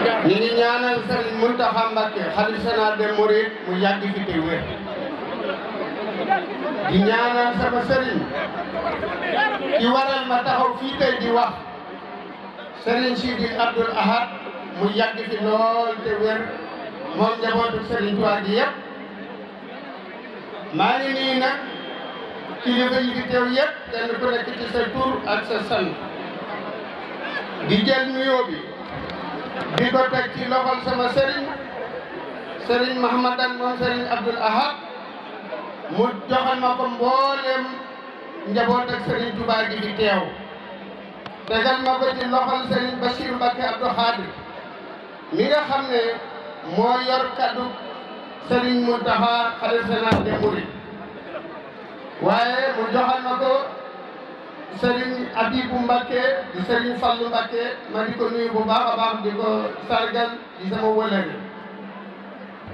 ñu ngi ñaanal Serigne Mountakha Mbacké xalifa général des mourides mu yàgg fi te wér di ñaanal sama Serigne ki waral ma taxaw fii tey di wax Serigne Sidi Abdoul Ahad mu yàgg fi lool te wér moom njabootu Serigne Touba gi yëpp maa ngi nii nag kilifa yi fi teew yëpp kenn ku nekk ci sa tur ak sa sant di jël nuyoo bi di ko teg ci loxol sama Serigne Mahamadan moom Serigne Abdoul Ahad mu joxal ma ko mboolem njaboot ak Serigne Touba gi fi teew tegal ma ko ci loxol Serigne Bassirou Mbacké Abdou Khadir mi nga xam ne moo yor kaddu Serigne Mountakha xalifa général des mourides waaye mu joxal ma ko Serigne Abibou Mbacké di Serigne Fallou Mbacké ma di ko nuyu bu baax a baax di ko sargal di sama wëllëre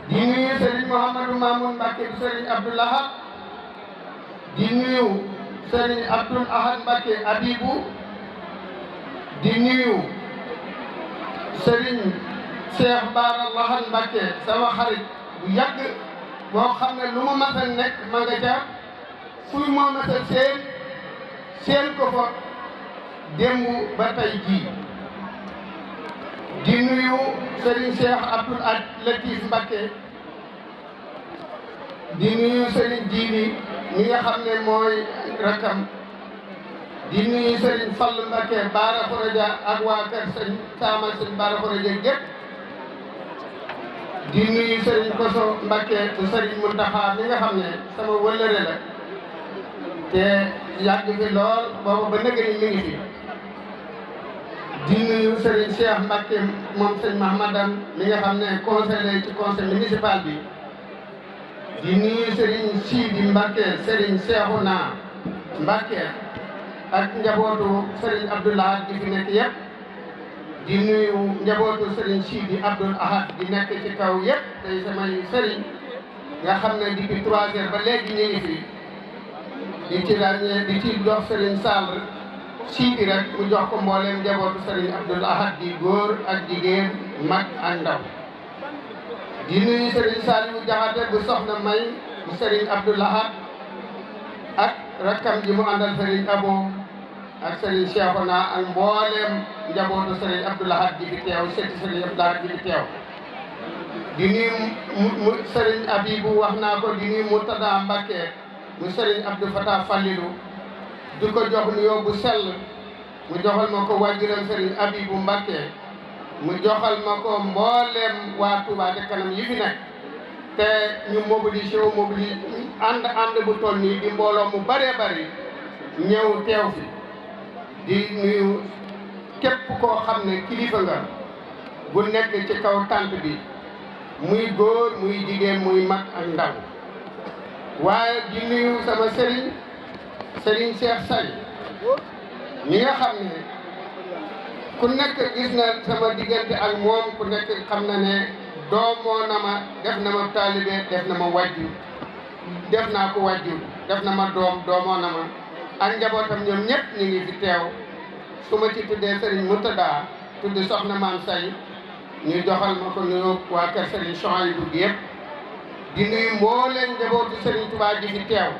di nuyu Serigne Mouhamadou Mamoun Mbacké di Serigne Abdoul Ahad di nuyu Serigne Abdoul Ahad Mbacké Abibou di nuyu Serigne Cheikh Bara Lahad Mbacké sama xarit bu yàgg boo xam ne lu ma mas a nekk ma nga ca fuy moo mas a seen ko fa démb ba tey jii di nuyu Serigne Cheikh Abdoul Latif Mbacké di nuyu Serigne Djili mi nga xam ne mooy rakam di nuyu Serigne Fallou Mbacké Bara Khourédia ak waa kër sëñ Sama sëñ Bara Khourédia gépp di nuyu Serigne Koso Mbacké te Serigne Mountakha mi nga xam ne sama wëllëre la te yàgg fi lool boobu ba nëgg ni mi ngi fi di nuyu Serigne Cheikh Mbacké moom sëñ Mahamadan mi nga xam ne conseiller ci conseil municipal bi di nuyu Serigne Sidi Mbacké Serigne Cheikhouna Mbacké ak njabootu Serigne Abdoul Ahad di fi nekk yëpp di nuyu njabootu Serigne Sidi Abdoul Ahad di nekk ci kaw yëpp tey samay Serigne nga xam ne depuis 3 heures ba léegi ñu ngi fi di ci ràññee di ci jox Serigne Sall Sidi rek mu jox ko mbooleem njabootu Serigne Abdoul Ahad di góor ak jigéen mag ak ndaw di nuyu Serigne Saliou Diakhaté bu soxna May bu Serigne Abdoul Ahad ak rakkam ji mu àndal Serigne Abo ak Serigne Cheikhouna ak mbooleem njabootu Serigne Abdoul Ahad ji fi teew seeti Serigne Abdoul Ahad ji fi teew di nuyu Serigne Abibou wax naa ko di nuyu Murtada Mbacké mu Serigne Abdou Fatah Fallilou di ko jox nuyoo bu sell mu joxal ma ko waajuram Serigne Abibou Mbacké mu joxal ma ko mbooleem waa Touba ca kanam yi fi nekk te ñu mobilisé ànd bu toll nii di mbooloo mu bëree bëri ñëw teew fi di nuyu képp koo xam ne kilifa nga bu nekk ci kaw tànt bi muy góor muy jigéen muy mag ak ndaw waaye di nuyu sama Serigne Cheikh Say mi nga xam ne ku nekk gis na sama diggante ak moom ku nekk xam na ne doomoo na ma def na ma taalibe def na ma wàjju def naa ko wàjju def na ma doomoo na ma ak njabootam ñoom ñëpp ñu ngi fi teew su ma ci tuddee Serigne Murtada tudd soxna Maam Say ñu joxal ma ko nuyoo waa kër Serigne Souhaïbou bi yëpp di nuyu mbooleem njabootu Serigne Touba ji fi teew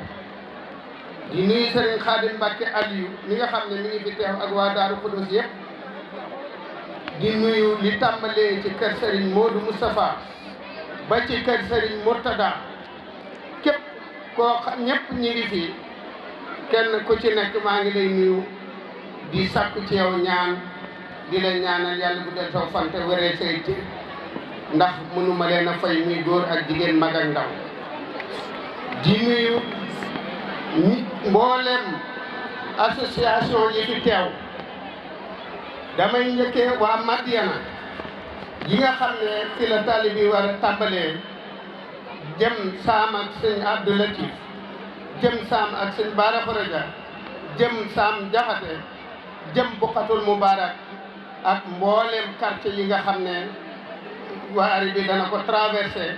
di nuyu Serigne Khadim Mbacké Aliou mi nga xam ne mi ngi fi teew ak waa Daaru Khoudoss yëpp di nuyu li tàmbalee ci kër Serigne Modou Moustapha ba ci kër Serigne Murtada képp koo xam ñëpp ñi ngi fi kenn ku ci nekk maa ngi lay nuyu di sakku ci yow ñaan di leen ñaanal yàlla guddal saw fan te wéree say ci ndax mënuma leen a fay muy góor ak jigéen mag ak ndaw di nuyu mboolem association yi fi teew damay njëkkee waa Madiana yi nga xam ne fi la tali bi war a tàmbalee jëm Saam ak sëñ Abdou Latif jëm Saam ak sëñ Bara Khourédia jëm Saam Jaxate jëm Buqatul Mubarak ak mboolem quartier yi nga xam ne waa ari bi dana ko traversé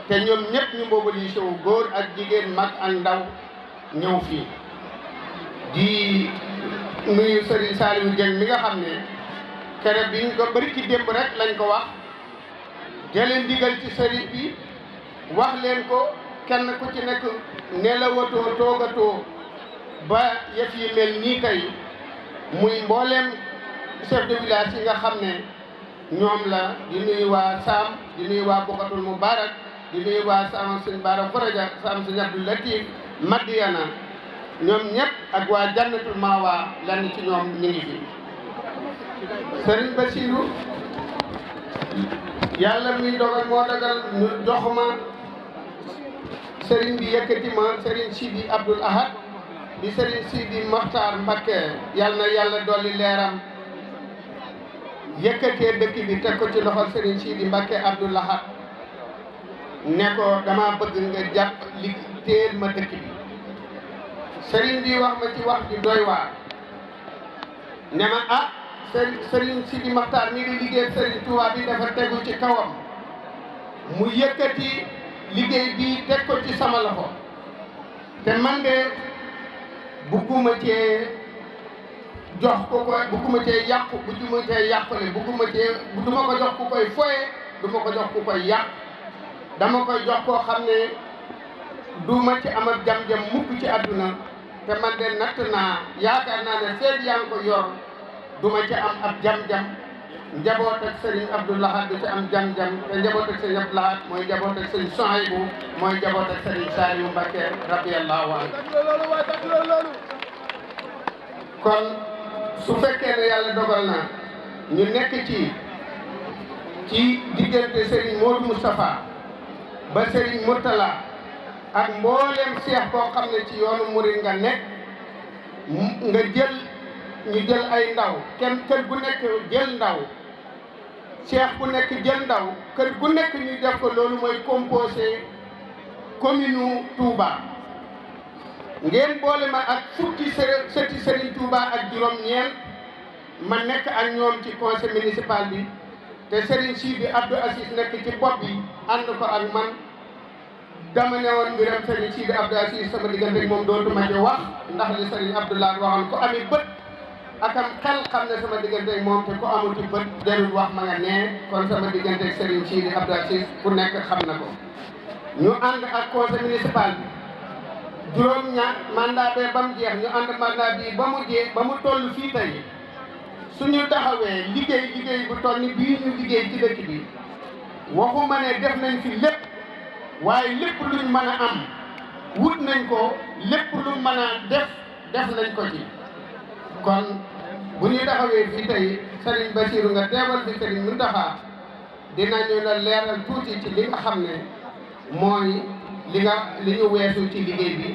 te ñoom ñëpp ñu mobilisé wu góor ak jigéen mag ak ndaw ñëw fii di nuyu Serigne Saliou Dieng mi nga xam ne kere biñ ko bari ci démb rek lañ ko wax jëleen digal ci sëriñ bi wax leen ko kenn ku ci nekk nelawatoo toogatoo ba yëf yi mel nii tey muy mbooleem chef de village yi nga xam ne ñoom la di nuyu waa Saam di nuyu waa Bokkatul Mubarak di nuyu waa Saam Sëñ Bara Faraja Saam Sëñ Abdou Latif Madiyana ñoom ñëpp ak waa Jannatul Mawa lenn ci ñoom ñu ngi fi Sëriñ Basiru yàlla mi dogal moo dogal ñu jox ma sëriñ bi yëkkati ma sëriñ Sidi Abdoul Ahad di sëriñ Sidi Mokhtar Mbacké yàlla na yàlla dolli leeram yëkkatee dëkk bi teg ko ci loxol sëriñ Sidi Mbacké Abdoul Ahad ne ko dama bëgg nga jàpp li téel ma dëkk bi sëriñ bi wax ma ci wax ji doy waar ne ma ah sëriñ Sidi Mokhtar mi ngi liggéey sëriñ Touba bi dafa tegu ci kawam mu yëkkati liggéey bi teg ko ci sama loxo te man de bugguma cee jox ko koy bugguma cee yàqu bugguma cee yàqule bugguma cee duma ko jox ku koy foye duma ko jox ku koy yàq dama koy jox koo xam ne duma ci am ak jam-jam mukk ci àdduna te man de natt naa yaakaar naa ne feeg yaa ngi ko yor duma ci am ab jam-jam njaboot ak Serigne Abdoul Ahad du ci am jam-jam te njaboot ak Serigne Abdoul Ahad mooy njaboot ak Serigne Souhaïbou mooy njaboot ak Serigne Saliou Mbacké radiyallahu anhu kon su fekkee ne yàlla dogal na ñu nekk ci diggante Serigne Modou Moustapha ba Serigne Mourtala ak mboolem seex koo xam ne ci yoonu murid nga nekk nga jël ñu jël ay ndaw kenn kër gu nekk jël ndaw cheikh bu nekk jël ndaw kër gu nekk ñu def ko loolu mooy composé commune Touba ngeen boole ma ak fukki sëti Serigne Touba ak juróom-ñeent ma nekk ak ñoom ci conseil municipal bi te Serigne Sidi Abdou Aziz nekk ci bopp bi ànd ko ak man dama ne woon mbiram Serigne Sidi Abdou Aziz sama diggante moom dootuma ci wax ndax li Serigne Abdoulaye waxoon ko ami bët akam xel xam ne sama diggante ak moom te ko amul ci bët jarul wax ma nga nee kon sama diggante ak Serigne Sidi Abdou Aziz ku nekk xam na ko ñu ànd ak conseil municipal bi juróom ñaar mandat bee ba mu jeex ñu ànd mandat bi ba mu jeex ba mu toll fii tey suñu taxawee liggéey bu toll ni bii ñu liggéey ci dëkk bi waxuma ne def nañ fi lépp waaye lépp luñ mën a am wut nañ ko lépp luñ mën a def nañ ko ci kon bu ñu taxawee fii tey Serigne Bassirou nga teewal fi Serigne Mountakha dinañu la leeral tuuti ci li nga xam ne mooy li ñu weesu ci liggéey bi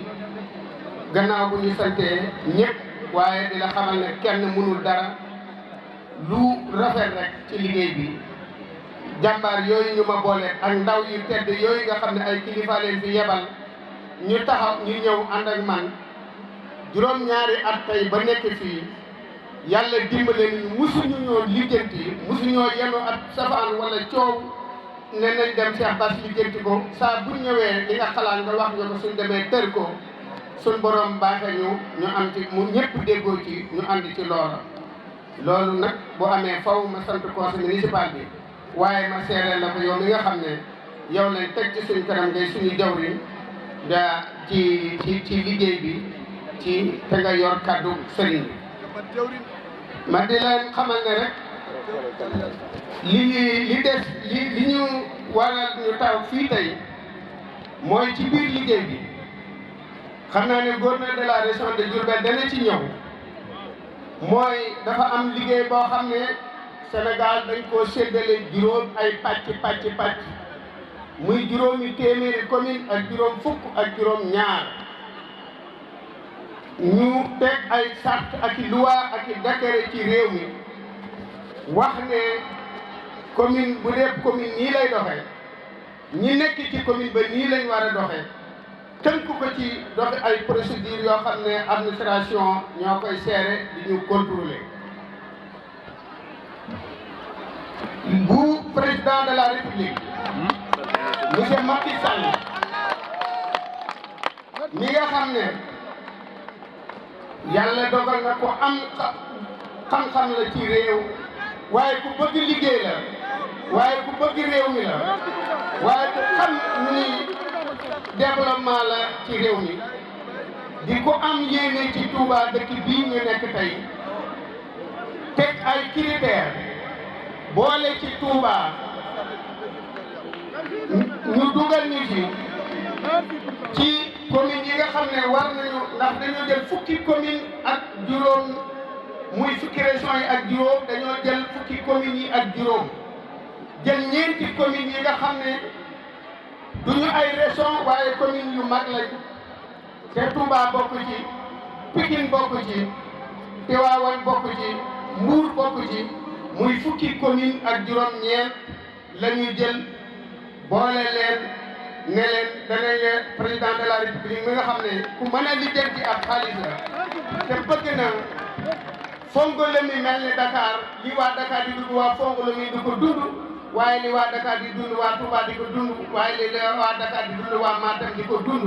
gannaaw bu ñu santee ñëpp waaye di la xamal ne kenn mënul dara lu rafet rek ci liggéey bi jàmbaar yooyu ñu ma boole ak ndaw yu tedd yooyu nga xam ne ay kilifa leen fi yebal ñu taxaw ñu ñëw ànd ak man juróom-ñaari at tey ba nekk fii yàlla dimbale ni musuñu ñoo lijjanti musuñoo yenu ab safaan wala coow ne nañ dem Cheikh Bass lijjanti ko saa bu ñëwee li nga xalaat nga wax nga ko suñ demee tër ko suñ borom baaxe ñu am ci mu ñëpp déggoo ci ñu ànd ci loola loolu nag bu amee faw ma sant conseil municipal bi waaye ma seeree la ko yow mi nga xam ne yow lañ teg ci suñ kanam ngay suñu jawriñ da ci liggéey bi ci te nga yor kàddu sëriñ bi ma di leen xamal ne rek li des li ñu waral ñu taw fii tey mooy ci biir liggéey bi xam naa ne gouverneur de la région de Diourbel dana ci ñëw mooy dafa am liggéey boo xam ne Sénégal dañ koo séddale juróom ay pàcc muy juróomi téeméeri commune ak juróom fukk ak juróom ñaar ñu teg ay sart ak i loi ak i décret ci réew mi wax ne commune bu dee commune nii lay doxee ñi nekk ci commune ba nii lañ war a doxee tënk ko ci doxe ay procédure yoo xam ne administration ñoo koy seere di ñu contrôler bu président de la république monsieur Macky Sall mi nga xam ne yàlla dogal na ko am xam-xam la ci réew waaye ku bëgg liggéey la waaye ku bëgg réew mi la waaye ku xam ni développement la ci réew mi di ko am yéene ci Touba dëkk bii ñu nekk tey teg ay critères boole ci Touba ñu dugal ñu ci commune yi nga xam ne war nañu ndax dañoo jël fukki commune ak juróom muy fukki région yi ak juróom dañoo jël fukki communes yi ak juróom jël ñeenti communes yi nga xam ne duñu ay région waaye communes yu mag lañ te Touba bokk ci Pikine bokk ci Tivaouane bokk ci Mbour bokk ci muy fukki commune ak juróom-ñeent la ñuy jël boole leen ne leen danañ leen président de la république mi nga xam ne ku mën a lijjanti ab xaalis la te bëgg na Fongolemi mel ni Dakar li waa Dakar di dund waa Fongolemi di ko dund waaye li waa Dakar di dund waa Touba di ko dund waaye li waa Dakar di dund waa Matam di ko dund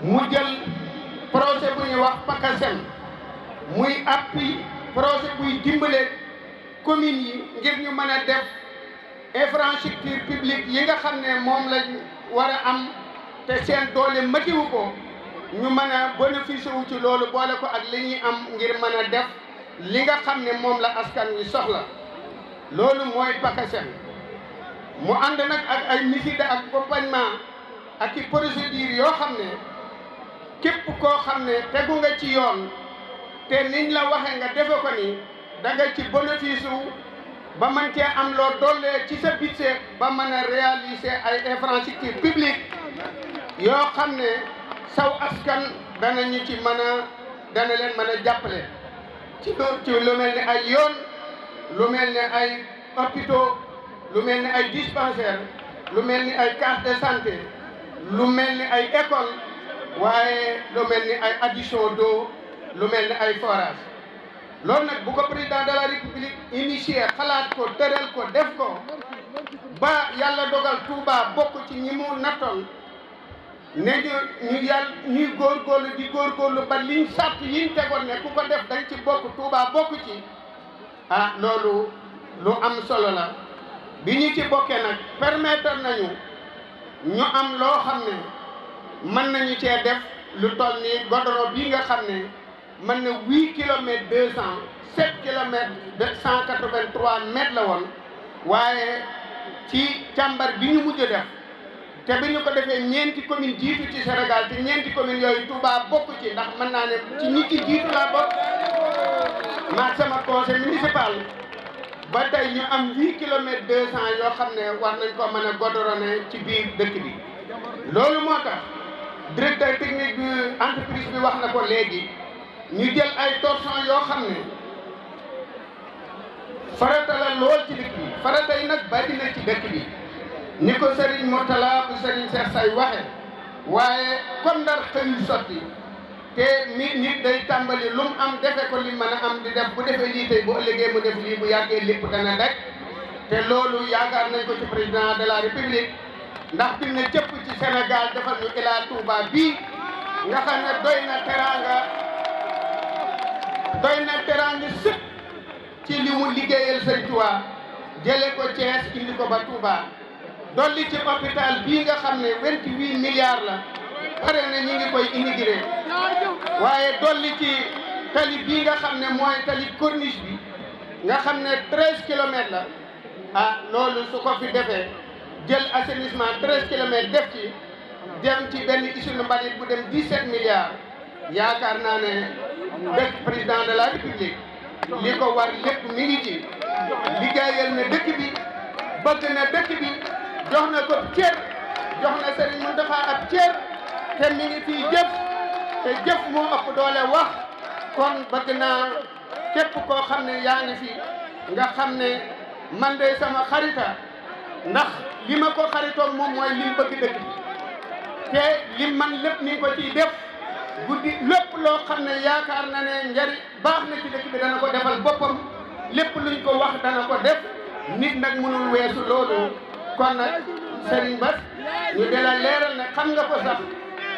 mu jël projet bu ñuy wax PACASEN muy appui projet buy dimbale communes yi ngir ñu mën a def infrastructure publique yi nga xam ne moom lañ war a am te seen doole matiwu ko ñu mën a bénéficier wu ci loolu boole ko ak li ñuy am ngir mën a def li nga xam ne moom la askan wi soxla loolu mooy PACASEN mu ànd nag ak ay mesures d'accompagnement ak i procédures yoo xam ne képp koo xam ne tegu nga ci yoon te niñ la waxee nga defe ko ni da nga ci bénéfice wu ba mën cee am loo dollee ci sa budget ba mën a réaliser ay infrastructures publiques yoo xam ne saw askan danañu ci dana leen mën a jàppale ci lu mel ni ay yoon lu mel ni ay hôpitaux lu mel ni ay dispensaires lu mel ni ay case de santé lu mel ni ay école waaye lu mel ni ay adduction d'eau lu mel ni ay forage loolu nag bu ko président de la république initié xalaat ko tëral ko def ko ba yàlla dogal Touba bokk ci ñi mu nattoon ne ñuy góorgóorlu di góorgóorlu ba liñ sàtt yiñ tegoon ne ku ko def dañ ci bokk Touba bokk ci ah loolu lu am solo la bi ñu ci bokkee nag permettre nañu ñu am loo xam ne mën nañu cee def lu toll nii goudron bii nga xam ne mën na 8 kilomètres 200 7 kilomètres de 183 mètres la woon waaye ci càmbar bi ñu mujj def te bi ñu ko defee ñeenti commune jiitu ci Sénégal te ñeenti commune yooyu Touba bokk ci ndax mën naa ne ci ñi ci jiitu laa bokk maag sama conseil municipal ba tey ñu am 8 kilomètres 200 yoo xam ne war nañ ko mën a goudronner ci biir dëkk bi loolu moo tax directeur technique bi entreprise bi wax na ko léegi ñu jël ay torsion yoo xam ne farata la lool ci dëkk bi farata yi nag bari na ci dëkk bi ni ko Serigne Mourtala bu Serigne Cheikh Say waxe waaye comme ndar xëyul sotti te nit day tàmbali lu mu am defe ko li mën a am di def bu defee lii tey bu ëllëgee mu def lii bu yàggee lépp dana rek te loolu yaakaar nañ ko ci président de la république ndax fi mu ne cëpp ci Sénégal defal ñu Ila Touba bii nga xam ne doy na teraanga sëpp ci li mu liggéeyal Sëñ Touba jële ko Thiès indi ko ba Touba dolli ci hôpital bii nga xam ne 28 milliards la pare na ñu ngi koy inauguré waaye dolli ci tali bii nga xam ne mooy tali corniche bi nga xam ne 13 kilomètres la ah loolu su ko fi defee jël assainissement 13 kilomètres def ci dem ci benn usine mbalit bu dem 17 milliards yaakaar naa ne dëkk président de la république li ko war lépp mi ngi ci liggéeyal na dëkk bi bëgg na dëkk bi jox na ko cër jox na Serigne Mountakha ab cër te mi ngi fii jëf te jëf moo ëpp doole wax kon bëgg naa képp koo xam ne yaa ngi fi nga xam ne man de sama xarita ndax li ma ko xaritoon moom mooy lim bëgg dëkk bi te lim man lépp ni ko ciy def guddi lépp loo xam ne yaakaar na ne njariñ baax na ci dëkk bi dana ko defal boppam lépp luñ ko wax dana ko def nit nag mënul weesu loolu kon nag Serigne Bass ñu de la leeral ne xam nga ko sax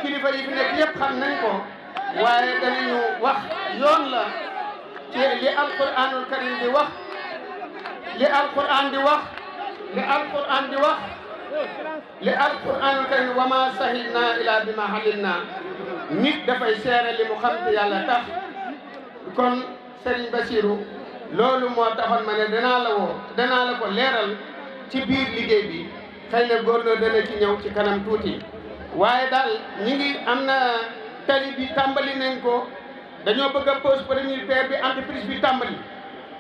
kilifa yi fi nekk yëpp xam nañ ko waaye danañu wax yoon la ci li alquranul karim di wax li alquran di wax li alquran di wax li alquran karim wa ma sahidna ila bima halimna nit dafay seere li mu xam te yàlla tax kon Serigne Bassirou loolu moo taxoon ma ne danaa la ko leeral ci biir liggéey bi xëy na góornóor dana ci ñëw ci kanam tuuti waaye daal ñi ngi am na tali bi tàmbali nañ ko dañoo bëgg a pose première pierre bi entreprise bi tàmbali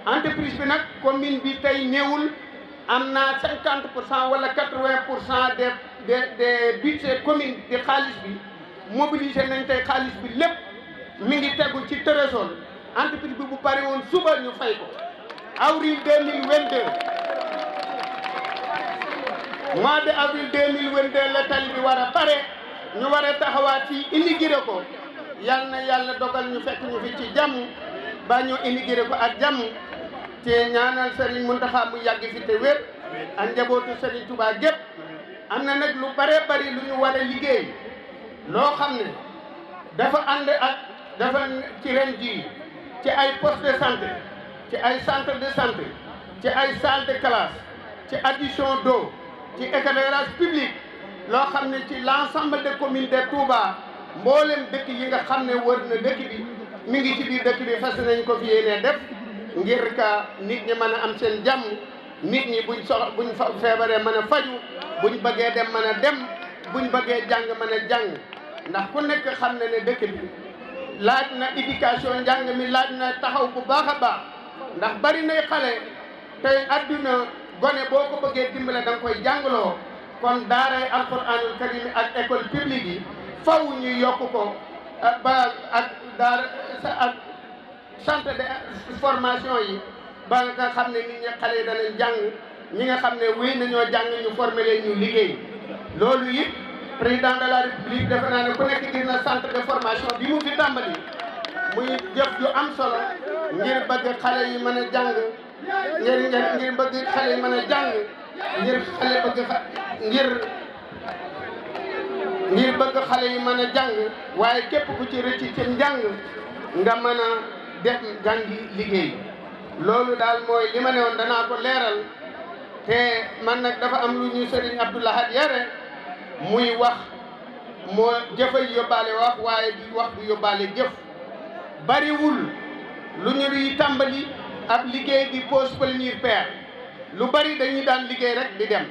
entreprise bi nag commune bi tey néewul am na 50% wala 80% des budget commune di xaalis bi mobilisé nañ tey xaalis bi lépp mi ngi tegu ci trésor entreprise bi bu pare woon suba ñu fay ko avril 2022 mois de avril 2022 la tali bi war a pare ñu war a taxawaat fii inauguré ko yal na yàlla dogal ñu fekk ñu fi ci jàmm ba ñu inauguré ko ak jàmm te ñaanal Serigne Mountakha mu yàgg fi te wér ak njabootu Serigne Touba gépp am na nag lu bare bari lu ñu war a liggéey loo xam ne dafa ànd ak dafa ci ren jii ci ay poste de santé ci ay centre de santé ci ay salle de classe ci adduction d'eau ci éclairage public loo xam ne ci l'ensemble des communes de Touba mboolem dëkk yi nga xam ne wër na dëkk bi mi ngi ci biir dëkk bi fas nañ ko fi yéene def ngir ka nit ñi mën a am seen jàmm nit ñi buñ feebaree mën a faju buñ bëggee dem mën a dem buñ bëggee jàng mën a jàng ndax ku nekk xam ne ne dëkk bi laaj na éducation njàng mi laaj na taxaw bu baax a baax ndax bari nay xale tey adduna gone boo ko bëggee dimbale da nga koy jàngaloo kon daaray alquranul karim ak école publique yi faw ñu yokk ko ba ak daara ak centre de formation yi ba nga xam ne nit ñi xale yi danañ jàng ñi nga xam ne wéy nañoo jàng ñu former leen ñu liggéey loolu it président de la république defe naa ne ku nekk gis na centre de formation bi mu fi tàmbali muy jëf ju am solo ngir bëgg xale yi mën a jàng ngir bëgg xale yi mën a jàng ngir bëgg xale yi mën a jàng waaye képp ku ci rëcc ci njàng nga mën a def jàngi liggéey loolu daal mooy li ma ne woon danaa ko leeral te man nag dafa am lu ñu Serigne Abdou Lahad yare muy wax moo jëfay yóbbaale wax waaye di wax du yóbbaale jëf bariwul lu ñu di tàmbali ab liggéey di pose première pierre lu bari dañuy daan liggéey rek di dem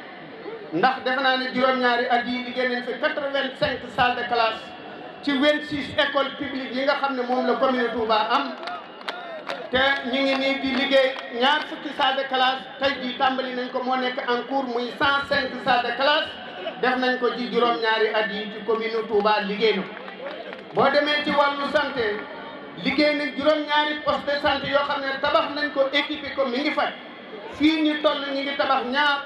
ndax defe naa ne juróom-ñaari at yi liggéey nañ fi 85 salles de classe ci 26 écoles publiques yi nga xam ne moom la commune Touba am te ñu ngi nii di liggéey ñaar fukki salles de classe tey jii tàmbali nañ ko moo nekk en cours muy 105 salles de classe def nañ ko ci juróom-ñaari at yi ci commune Touba liggéey na boo demee ci wàllu santé liggéey nañ juróom-ñaari poste de santé yoo xam ne tabax nañ ko équipé ko mi ngi faj fii ñu toll ñu ngi tabax ñaar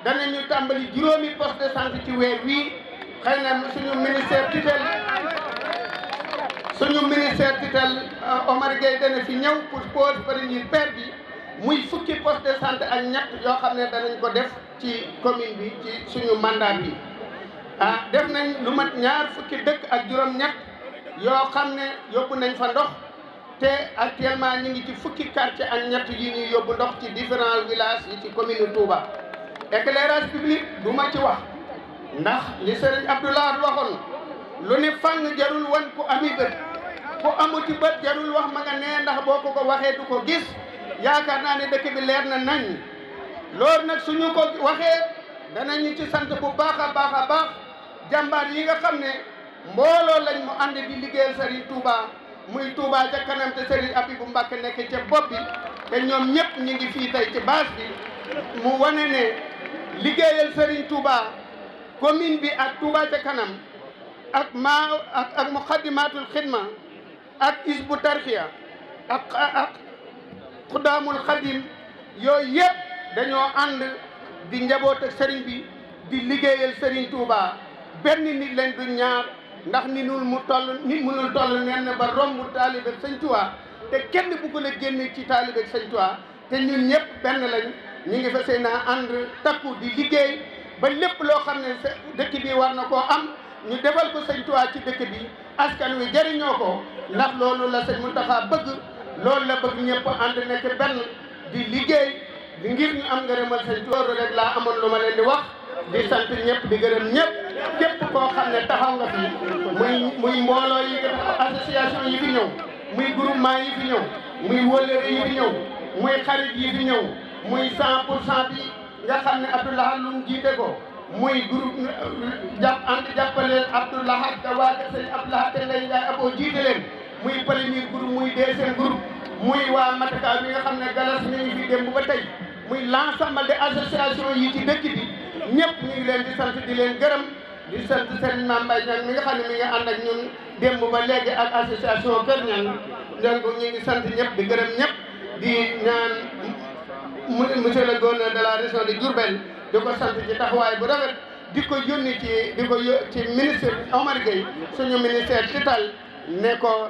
danañu tàmbali juróomi poste de santé ci weer wii xëy na suñu ministère tutelle Omar Gueye dana fi ñëw pour pose première pierre bi muy fukki poste de santé ak ñett yoo xam ne danañ ko def ci commune bi ci suñu mandat bi def nañ lu mat ñaar fukki dëkk ak juróom-ñett yoo xam ne yóbbu nañ fa ndox te actuellement ñu ngi ci fukki quartier ak ñett yi ñuy yóbbu ndox ci différents villages yi ci commune Touba. éclairage public du ma ci wax ndax li Serigne Abdou Lahad waxoon lu ne fang jarul wan ku ami bët ku amuti bët jarul wax ma nga nee ndax boo ko waxee du ko gis yaakaar naa ne dëkk bi leer na nañ loolu nag suñu ko waxee danañu ci sant bu baax a baax a baax jàmbaar yi nga xam ne mbooloo lañ mu ànd di liggéeyal Serigne Touba muy Touba ca kanam te Serigne Abibou Mbacke nekk ca bopp bi te ñoom ñëpp ñu ngi fii tey ci base bi mu wane ne liggéeyal Serigne Touba commune bi ak Touba ca kanam ak Muxaddamatul Xidma ak Hizbu Tarxiya ak Xudaamul Xadim yooyu yëpp dañoo ànd di njaboot ak Serigne bi di liggéeyal Serigne Touba benn nit lañ du ñaar ndax nit mënul toll nen ba romb taalibe Sëñ Touba te kenn bëggul a génn ci taalibe Sëñ Touba te ñun ñëpp benn lañ ñu ngi fas yéene ànd takku di liggéey ba lépp loo xam ne dëkk bi war na koo am ñu defal ko Sëñ Touba ci dëkk bi askan wi jëriñoo ko ndax loolu la Sëñ Mountakha bëgg loolu la bëgg ñëpp ànd nekk benn di liggéey ngir ñu am ngërëmal sëñ Tuubaa rek laa amoon lu ma leen di wax di sant ñëpp di gërëm ñëpp képp koo xam ne taxaw nga fi muy mbooloo yi association yi fi ñëw muy groupement yi fi ñëw muy wóllëre yi fi ñëw muy xarit yi fi ñëw muy 100% bi nga xam ne Abdoulaye Loum jiite ko muy groupe jàppaleel Abdoulaye ka waa kër sëñ Abdoulaye te Ndeye Ndiaye Abo jiite leen muy premier groupe muy deuxième groupe muy waa Mataka bi nga xam ne galas mi ngi fi démb ba tey muy l'ensemble des associations yi ci dëkk bi ñëpp ñu ngi leen di sant di leen gërëm di sant Serigne Mame Mbaye Niang mi nga xam ne mi ngi ànd ak ñun démb ba léegi ak association Kër Niang donc ñu ngi sant ñëpp di gërëm ñëpp di ñaan monsieur le gouverneur de la région de Diourbel di ko sant ci taxawaay bu rafet di ko yónni ci ministre Omar Gueye suñu ministère tutelle ne ko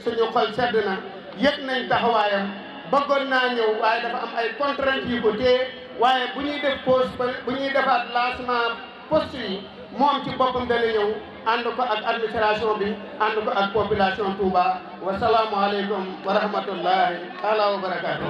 suñu xol sedd na yëg nañ taxawaayam bëggoon naa ñëw waaye dafa am ay contraintes yu ko téye waaye bu ñuy def pause bu ñuy defaat lancement poste yi moom ci boppam dana ñëw ànd ko ak administration bi ànd ko ak population Touba wa salaamu aleykum wa rahmatullahi taala wa barakaatu